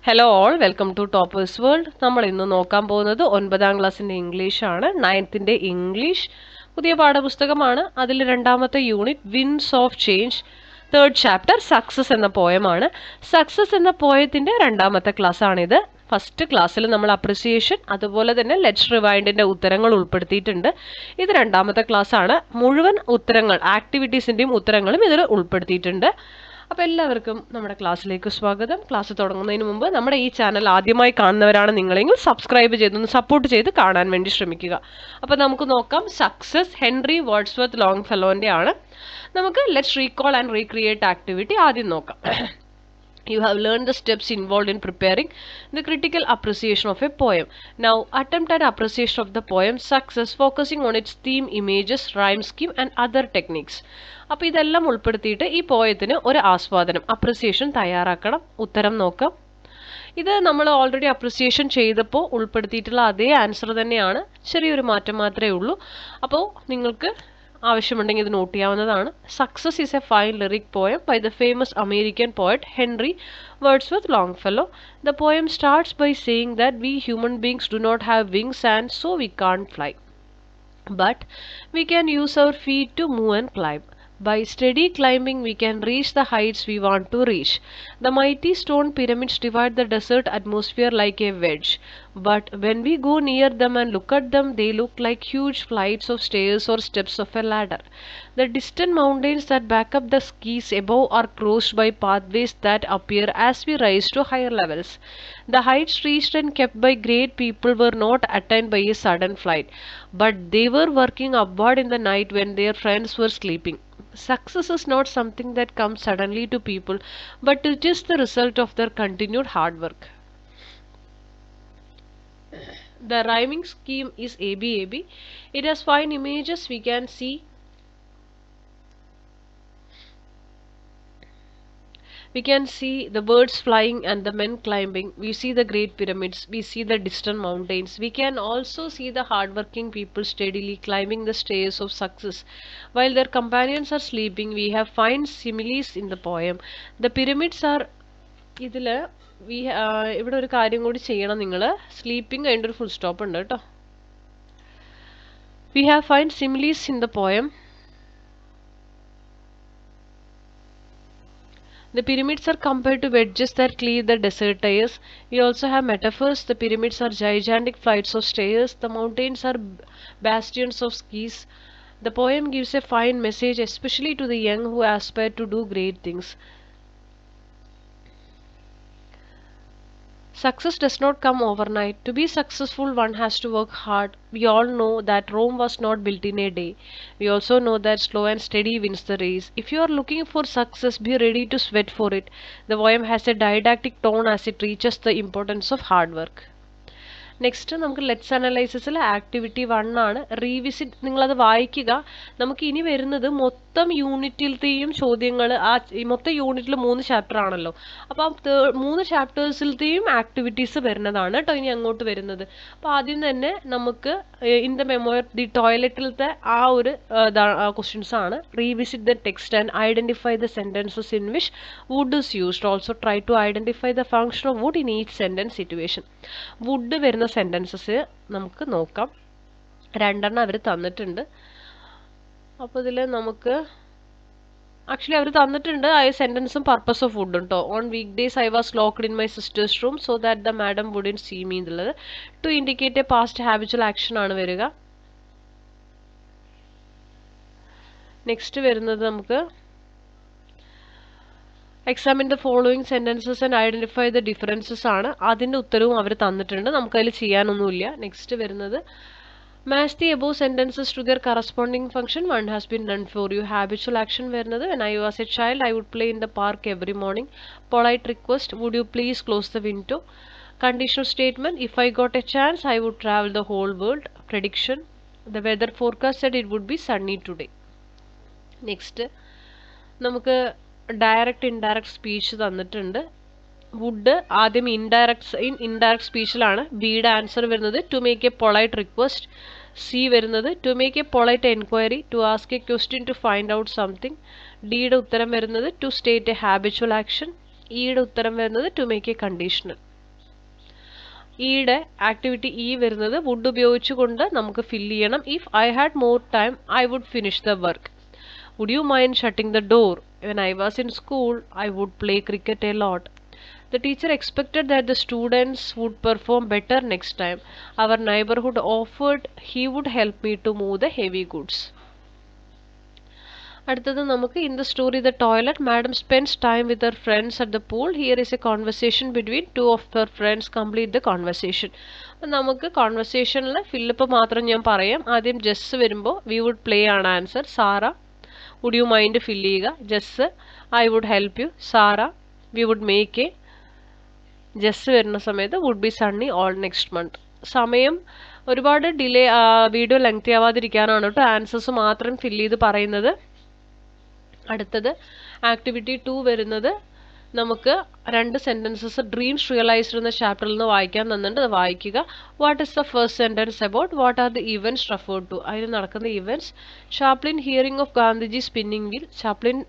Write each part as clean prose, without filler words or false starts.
Hello all welcome to Toppers World. നമ്മൾ ഇന്ന് നോക്കാൻ പോകുന്നത് 9ാം ക്ലാസ്സിൻ്റെ ഇംഗ്ലീഷ് ആണ്. 9th ഇംഗ്ലീഷ് പുതിയ പാഠപുസ്തകമാണ്. അതിൽ രണ്ടാമത്തെ unit winds of change, third chapter success എന്ന പോയമാണ്. സക്സസ് എന്ന പോയത്തിൻ്റെ രണ്ടാമത്തെ ക്ലാസ് ആണിത്. ഫസ്റ്റ് ക്ലാസ്സിൽ നമ്മൾ അപ്രിസിയേഷൻ അതുപോലെ തന്നെ ലെറ്റ്സ് റിവൈൻഡിൻ്റെ ഉത്തരങ്ങൾ ഉൾപ്പെടുത്തിയിട്ടുണ്ട്. ഇത് രണ്ടാമത്തെ ക്ലാസ് ആണ്. മുഴുവൻ ഉത്തരങ്ങൾ ആക്ടിവിറ്റീസിൻ്റെയും ഉത്തരങ്ങളും ഇതിൽ ഉൾപ്പെടുത്തിയിട്ടുണ്ട്. അപ്പോൾ എല്ലാവർക്കും നമ്മുടെ ക്ലാസ്സിലേക്ക് സ്വാഗതം. ക്ലാസ് തുടങ്ങുന്നതിന് മുമ്പ് നമ്മുടെ ഈ ചാനൽ ആദ്യമായി കാണുന്നവരാണ് നിങ്ങളെങ്കിൽ സബ്സ്ക്രൈബ് ചെയ്തൊന്ന് സപ്പോർട്ട് ചെയ്ത് കാണാൻ വേണ്ടി ശ്രമിക്കുക. അപ്പോൾ നമുക്ക് നോക്കാം. സക്സസ് ഹെൻറി വേർഡ്സ്വർത്ത് ലോങ്ഫെല്ലോൻ്റെ ആണ്. നമുക്ക് let's recall and recreate activity ആദ്യം നോക്കാം. You have learned the steps involved in preparing the critical appreciation of a poem. Now attempt an appreciation of the poem success, focusing on its theme, images, rhyme scheme and other techniques. അപ്പോൾ ഇതെല്ലാം ഉൾപ്പെടുത്തിയിട്ട് ഈ പോയത്തിന് ഒരു ആസ്വാദനം appreciation തയ്യാറാക്കണം. ഉത്തരം നോക്കാം. ഇത് നമ്മൾ ഓൾറെഡി അപ്രിസിയേഷൻ ചെയ്തപ്പോൾ ഉൾപ്പെടുത്തിയിട്ടുള്ള അതേ ആൻസർ തന്നെയാണ്, ചെറിയൊരു മാറ്റം മാത്രമേ ഉള്ളൂ. അപ്പോൾ നിങ്ങൾക്ക് ആവശ്യമുണ്ടെങ്കിൽ ഇത് നോട്ട് ചെയ്യാവുന്നതാണ്. Success is a fine lyric poem by the famous American poet Henry Wadsworth Longfellow. The poem starts by saying that we human beings do not have wings and so we can't fly, but we can use our feet to move and climb. By steady climbing we can reach the heights we want to reach. The mighty stone pyramids divide the desert atmosphere like a wedge, but when we go near them and look at them, they look like huge flights of stairs or steps of a ladder. The distant mountains that back up the skies above are crossed by pathways that appear as we rise to higher levels. The heights reached and kept by great people were not attained by a sudden flight, but they were working upward in the night when their friends were sleeping. Success is not something that comes suddenly to people, but it is the result of their continued hard work. The rhyming scheme is ABAB. It has 5 images. We can see the birds flying and the men climbing. We see the great pyramids. We see the distant mountains. We can also see the hardworking people steadily climbing the stairs of success. While their companions are sleeping, we have find similes in the poem. The pyramids are ഇതിൽ ഇവിടെ ഒരു കാര്യം കൂടി ചെയ്യണം നിങ്ങൾ. Sleeping കഴിഞ്ഞ ഒരു full stop ഉണ്ട് കേട്ടോ. We have find similes in the poem. The pyramids are compared to wedges that cleave the desert air. We also have metaphors. The pyramids are gigantic flights of stairs. The mountains are bastions of skies. The poem gives a fine message, especially to the young who aspire to do great things. Success does not come overnight. To be successful, one has to work hard. We all know that Rome was not built in a day. We also know that slow and steady wins the race. If you are looking for success, be ready to sweat for it. The poem has a didactic tone as it reaches the importance of hard work. Next നമുക്ക് let's അനലൈസിസിൽ activity 1 ആണ്. Revisit. നിങ്ങളത് വായിക്കുക. നമുക്ക് ഇനി വരുന്നത് മൊത്തം യൂണിറ്റിലത്തെയും ചോദ്യങ്ങൾ. മൊത്തം യൂണിറ്റിൽ 3 ചാപ്റ്റർ ആണല്ലോ. അപ്പോൾ 3 ചാപ്റ്റേഴ്സിലത്തെയും ആക്ടിവിറ്റീസ് വരുന്നതാണ് കേട്ടോ ഇനി അങ്ങോട്ട് വരുന്നത്. അപ്പോൾ ആദ്യം തന്നെ നമുക്ക് ഇൻ ദ മെമ്മോയർ ദി ടോയ്ലറ്റിലത്തെ ആ ഒരു ക്വസ്റ്റ്യൻസ് ആണ്. Revisit the text and identify the sentences in which would is used. Also try to identify the function of would in each sentence situation. Would വരുന്ന സെന്റൻസസ് നമുക്ക് നോക്കാം. 2 അവർ തന്നിട്ടുണ്ട്. അപ്പോൾ ഇതിൽ നമുക്ക് ആക്ച്വലി അവർ തന്നിട്ടുണ്ട് ആ സെന്റൻസും പർപ്പസ് ഓഫ് വുഡ് ഉണ്ടോ. On weekdays I was locked in my sister's room so that the madam wouldn't see me എന്നുള്ളത് to indicate a past habitual action ആണ് വരിക. നെക്സ്റ്റ് വരുന്നത് നമുക്ക് examine the following sentences and identify the differences ആണ്. അതിൻ്റെ ഉത്തരവും അവർ തന്നിട്ടുണ്ട്. നമുക്കതിൽ ചെയ്യാനൊന്നുമില്ല. നെക്സ്റ്റ് വരുന്നത് match the above sentences to their corresponding function. 1 has been done for you. Habitual action വരുന്നത് when I was a child I would play in the park every morning. Polite request would you please close the window. Conditional statement if I got a chance I would travel the whole world. Prediction the weather forecast said it would be sunny today. Next നമുക്ക് direct indirect speech തന്നിട്ടുണ്ട്. Would ആദ്യം indirect സ്പീച്ചിലാണ്. ബിയുടെ answer വരുന്നത് to make a polite request. C വരുന്നത് to make a polite enquiry, to ask a question, to find out something. ഡിയുടെ ഉത്തരം വരുന്നത് to state a habitual action. ഇയുടെ ഉത്തരം വരുന്നത് ടു മേക്ക് എ കണ്ടീഷണൽ. ഈയുടെ ആക്ടിവിറ്റി ഇ വരുന്നത് വുഡ് ഉപയോഗിച്ചുകൊണ്ട് നമുക്ക് ഫില്ല് ചെയ്യണം. If I had more time I would finish the work. Would you mind shutting the door? When I was in school I would play cricket a lot. The teacher expected that the students would perform better next time. Our neighborhood offered he would help me to move the heavy goods. അടുത്തത് നമുക്ക് in the story The Toilet, Madam spends time with her friends at the pool. Here is a conversation between two of her friends. Complete the conversation. നമുക്ക് കോൺവെർസേഷനിൽ fill up മാത്രം ഞാൻ പറയാം. ആദ്യം ജസ് വരുമ്പോൾ we would play ആണ് ആൻസർ. സാറ would you mind fill ചെയ്യുക. ജസ് ഐ വുഡ് ഹെൽപ്പ് യു. സാറ വി വുഡ് മേക്ക് എ. ജസ് വരുന്ന സമയത്ത് would be sunny all next month. സമയം ഒരുപാട് ഡിലേ വീഡിയോ ലെങ്തി ആവാതിരിക്കാനാണ് കേട്ടോ ആൻസേഴ്സ് മാത്രം ഫില്ല് ചെയ്ത് പറയുന്നത്. അടുത്തത് ആക്ടിവിറ്റി 2 വരുന്നത് നമുക്ക് 2 സെൻറ്റൻസസ് ഡ്രീംസ് റിയലൈസ്ഡ് എന്ന ചാപ്റ്ററിൽ നിന്ന് വായിക്കാൻ തന്നിട്ടുണ്ട്. അത് വായിക്കുക. What is the first sentence about? What are the events referred to? അതിൽ നടക്കുന്ന events. Chaplin hearing of Gandhiji spinning wheel. Chaplin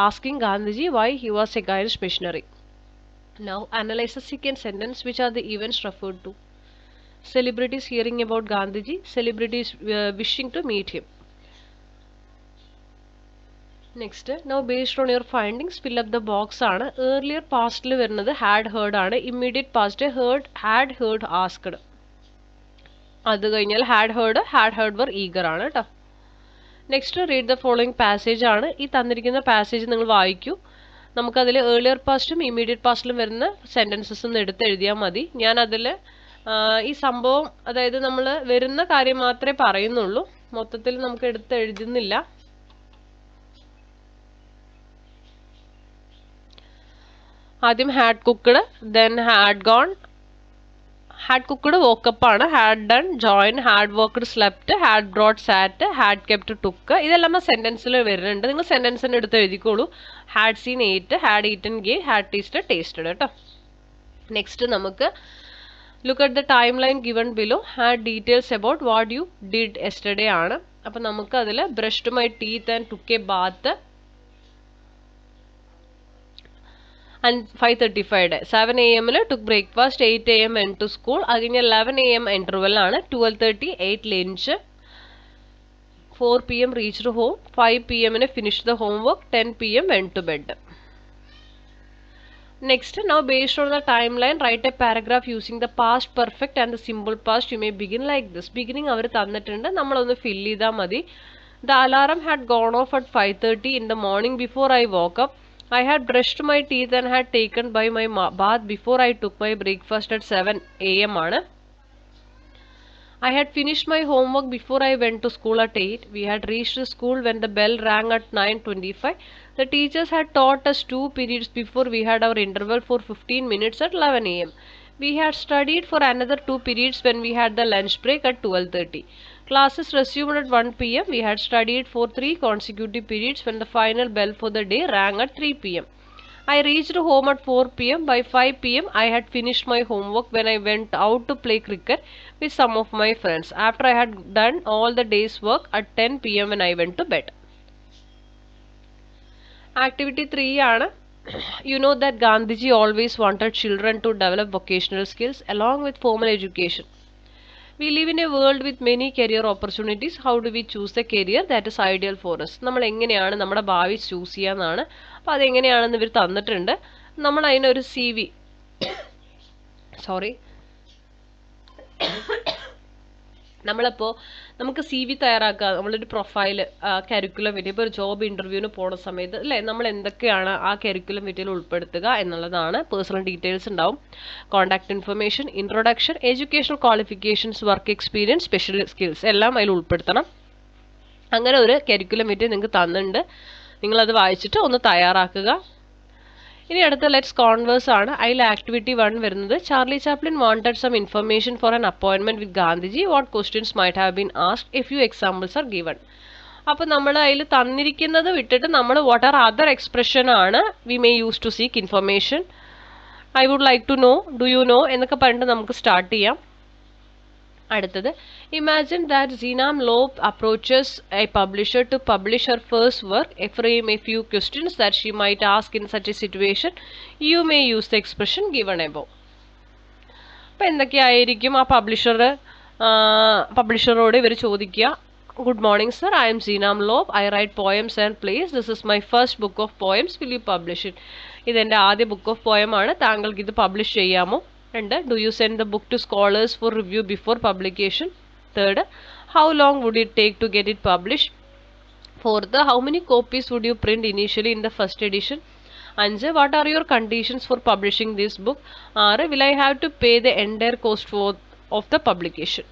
asking Gandhiji why he was a guidance missionary. Now analyze the second sentence. Which are the events referred to? Celebrities hearing about Gandhiji. Celebrities wishing to meet him. Next, now based on your findings fill up the box ആണ്. Earlier past ൽ വരുന്നത് had heard ആണ്. Immediate past had heard asked. അത് കഴിഞ്ഞാൽ had heard were eager ആണ് കേട്ടോ. Next read the following passage ആണ്. ഈ തന്നിരിക്കുന്ന പാസേജ് നിങ്ങൾ വായിക്കൂ. നമുക്കതിൽ ഏർലിയർ പാസ്റ്റും ഇമ്മീഡിയറ്റ് പാസ്റ്റിലും വരുന്ന സെൻറ്റൻസസ് ഒന്ന് എടുത്ത് എഴുതിയാൽ മതി. ഞാൻ അതിൽ ഈ സംഭവം അതായത് നമ്മൾ വരുന്ന കാര്യം മാത്രമേ പറയുന്നുള്ളൂ, മൊത്തത്തിൽ നമുക്ക് എടുത്ത് എഴുതുന്നില്ല. ആദ്യം had cooked, then had gone. Had cooked woke up ആണ്. Had done join, had worked slept, had brought sat, had kept took. ഇതെല്ലാം സെൻറ്റൻസിൽ വരുന്നുണ്ട്. നിങ്ങൾ സെൻറ്റൻസിന് എടുത്ത് എഴുതിക്കോളൂ. Had seen ate, had eaten gave, had tasted കേട്ടോ. നെക്സ്റ്റ് നമുക്ക് look at the time line given below. Had details about what you did yesterday ആണ്. അപ്പം നമുക്ക് അതിൽ brushed my teeth and took a bath. 5:35 7 AM took breakfast, 8 AM went to school. Again 11 AM interval ആണ്. 12:30 8 lunch, 4 PM reached home, 5 PM finished the homework, 10 PM went to bed. Next, now based on the timeline write a paragraph using the past perfect and the simple past. You may begin like this. Beginning അവർ തന്നിട്ടുണ്ട്, നമ്മളൊന്ന് fill ചെയ്താൽ മതി. The alarm had gone off at 5:30 in the morning before I woke up. I had brushed my teeth and had taken by my bath before I took my breakfast at 7 AM ആണ്. I had finished my homework before I went to school at 8. We had reached the school when the bell rang at 9:25. The teachers had taught us 2 periods before we had our interval for 15 minutes at 11 AM. We had studied for another 2 periods when we had the lunch break at 12:30. Classes resumed at 1 PM. We had studied for 3 consecutive periods when the final bell for the day rang at 3 PM. I reached home at 4 PM. By 5 PM, I had finished my homework when I went out to play cricket with some of my friends. After I had done all the day's work at 10 PM when I went to bed. Activity 3 ആണ്. You know that Gandhiji always wanted children to develop vocational skills along with formal education. We live in a world with many career opportunities. How do we choose the career that is ideal for us? നമ്മൾ എങ്ങനെയാണ് നമ്മുടെ ഭാവി choose ചെയ്യാന്നാണ്. അപ്പോൾ അതെങ്ങനെയാണെന്ന് ഇവർ തന്നിട്ടുണ്ട്. നമ്മൾ അതിനൊരു CV നമ്മളിപ്പോൾ നമുക്ക് CV തയ്യാറാക്കുക. നമ്മളൊരു പ്രൊഫൈൽ കരിക്കുലം വിറ്റ് ഇപ്പോൾ ഒരു ജോബ് ഇൻ്റർവ്യൂവിന് പോകുന്ന സമയത്ത് അല്ലേ നമ്മൾ എന്തൊക്കെയാണ് ആ കരിക്കുലം വിറ്റിൽ ഉൾപ്പെടുത്തുക എന്നുള്ളതാണ്. പേഴ്സണൽ ഡീറ്റെയിൽസ് ഉണ്ടാവും, contact information, introduction, educational qualifications, work experience, special skills എല്ലാം അതിൽ ഉൾപ്പെടുത്തണം. അങ്ങനെ ഒരു കരിക്കുലം വിറ്റ് നിങ്ങൾക്ക് തന്നിട്ടുണ്ട്. നിങ്ങളത് വായിച്ചിട്ട് ഒന്ന് തയ്യാറാക്കുക. ഇനി അടുത്ത ലെറ്റ്സ് കോൺവേഴ്സ് ആണ്. അതിൽ ആക്ടിവിറ്റി 1 വരുന്നത് Charlie Chaplin wanted some information for an അപ്പോയിൻമെന്റ് with Gandhiji. What questions might have been asked? A few examples are given. അപ്പോൾ നമ്മൾ അതിൽ തന്നിരിക്കുന്നത് വിട്ടിട്ട് നമ്മൾ വാട്ട് ആർ അതർ എക്സ്പ്രഷൻ ആണ് we may use to seek information. I would like to know, do you know എന്നൊക്കെ പറഞ്ഞിട്ട് നമുക്ക് സ്റ്റാർട്ട് ചെയ്യാം. അടുത്തത് imagine that Zinam Loeb approaches a publisher to publish her first work. Frame a few questions that she might ask in such a situation. You may use the expression given above. അപ്പോൾ എന്തൊക്കെയായിരിക്കും ആ പബ്ലിഷറോട് ഇവർ ചോദിക്കുക. Good morning, sir. I am Zeenam Lob. I write poems and plays. This is my first book of poems. Will you publish it? ഇതെൻ്റെ ആദ്യ book of poem ആണ്. താങ്കൾക്ക് ഇത് പബ്ലിഷ് ചെയ്യാമോ? 2. Do you send the book to scholars for review before publication? 3. How long would it take to get it published? 4. How many copies would you print initially in the first edition? 5. What are your conditions for publishing this book? 6. Will I have to pay the entire cost of the publication?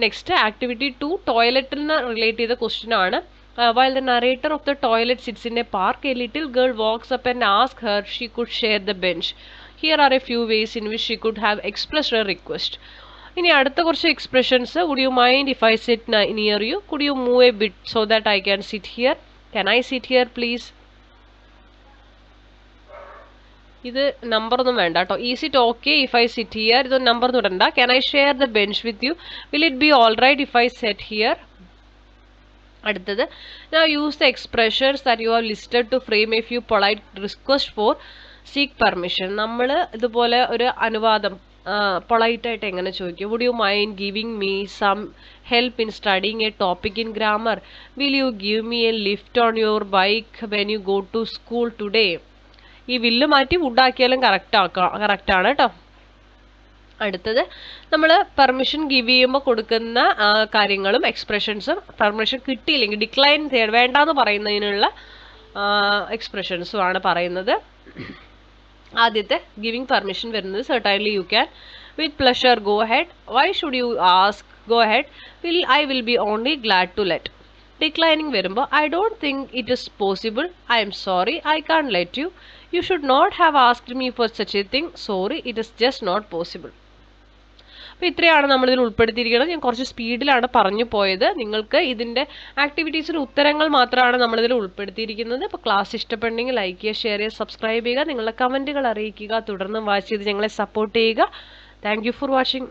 Next, activity 2, toilet related question ആണ്. While the narrator of the toilet sits in a park, a little girl walks up and asks her if she could share the bench. Here are a few ways in which she could have expressed her request. ഇനി അടുത്ത കുറച്ച് expressions. Would you mind if I sit near you? Could you move a bit so that I can sit here? Can I sit here please? ഇത് number ഒന്നും വേണ്ട കേട്ടോ. Is it okay if I sit here? ഇത് number തൊടണ്ട. Can I share the bench with you? Will it be all if I set here? അടുത്തത്, now use the expressions that you have listed to frame a few polite request for seek permission. നമ്മൾ ഇതുപോലെ ഒരു അനുവാദം polite ആയിട്ട് എങ്ങനെ ചോദിക്കും? Would you mind giving me some help in studying a topic in grammar? Will you give me a lift on your bike when you go to school today? ഈ will മാറ്റി വുഡാക്കിയാലും കറക്റ്റാണ് കേട്ടോ. അടുത്തത്, നമ്മൾ പെർമിഷൻ ഗിവ് ചെയ്യുമ്പോൾ കൊടുക്കുന്ന കാര്യങ്ങളും എക്സ്പ്രഷൻസും, permission കിട്ടിയില്ലെങ്കിൽ ഡിക്ലൈൻ വേണ്ടാന്ന് പറയുന്നതിനുള്ള എക്സ്പ്രഷൻസും ആണ് പറയുന്നത്. ആദ്യത്തെ ഗിവിംഗ് പെർമിഷൻ വരുന്നത് certainly you can, with pleasure go ahead, why should you ask, go ahead, I will be only glad to let. Declining വരുമ്പോൾ I don't think it is possible, I am sorry, I can't let you, you should not have asked me for such a thing, sorry, it is just not possible. അപ്പോൾ ഇത്രയാണ് നമ്മളിതിൽ ഉൾപ്പെടുത്തിയിരിക്കുന്നത്. ഞാൻ കുറച്ച് സ്പീഡിലാണ് പറഞ്ഞു പോയത്. നിങ്ങൾക്ക് ഇതിൻ്റെ ആക്ടിവിറ്റീസിന് ഉത്തരങ്ങൾ മാത്രമാണ് നമ്മളിതിൽ ഉൾപ്പെടുത്തിയിരിക്കുന്നത്. അപ്പോൾ ക്ലാസ് ഇഷ്ടപ്പെട്ടെങ്കിൽ ലൈക്ക് ചെയ്യുക, ഷെയർ ചെയ്യുക, സബ്സ്ക്രൈബ് ചെയ്യുക, നിങ്ങളുടെ കമൻറ്റുകൾ അറിയിക്കുക, തുടർന്ന് വാച്ച് ചെയ്ത് ഞങ്ങളെ സപ്പോർട്ട് ചെയ്യുക. Thank you for watching.